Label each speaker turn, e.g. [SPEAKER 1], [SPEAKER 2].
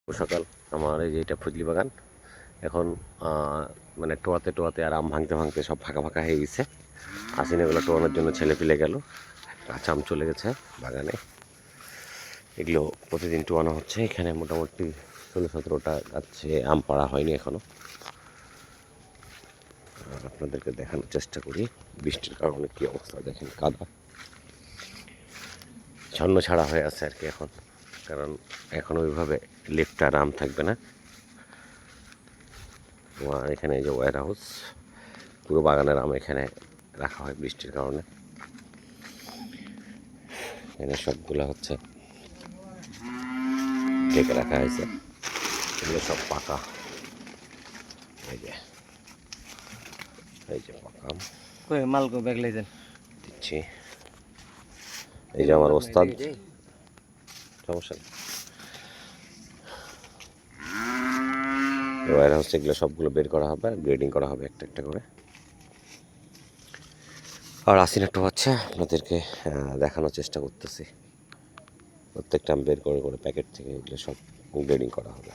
[SPEAKER 1] সকাল আমার এই যে এটা ফজলি বাগান এখন মানে টোয়াতে টোয়াতে আর আম ভাঙতে ভাঙতে সব ফাঁকা ফাঁকা হয়ে গেছে। আসিন এগুলো টোয়ানোর জন্য ছেলে পিলে গেল, কাঁচা আম চলে গেছে বাগানে। এগুলো প্রতিদিন টোয়ানো হচ্ছে। এখানে মোটামুটি 16-17টা গাছে আম পাড়া হয়নি এখনও। আপনাদেরকে দেখানোর চেষ্টা করি বৃষ্টির কারণে কী অবস্থা। দেখেন কাদা ছন্ন ছাড়া হয়ে আছে আর কি এখন, কারণ এখন ওইভাবে লেফট আর আম থাকবে না। এখানে এই যে ওয়্যার হাউস, পুরো বাগানের আম এখানে রাখা হয় বৃষ্টির কারণে। এখানে সবগুলো হচ্ছে ঢেকে রাখা হয়েছে, এগুলো সব পাকা। এই যে পাকা আম
[SPEAKER 2] মালকো ব্যাগ লাইছেন
[SPEAKER 1] দিচ্ছি। এই যে আমার ওস্তাদ, সমস্যা নেই। ওয়্যার হাউস এগুলো সবগুলো বের করা হবে, গ্রেডিং করা হবে একটা একটা করে। আর আসিনাটা হচ্ছে আপনাদেরকে দেখানোর চেষ্টা করতেছি। প্রত্যেকটা বের করে করে প্যাকেট থেকে এগুলো সব গ্রেডিং করা হবে।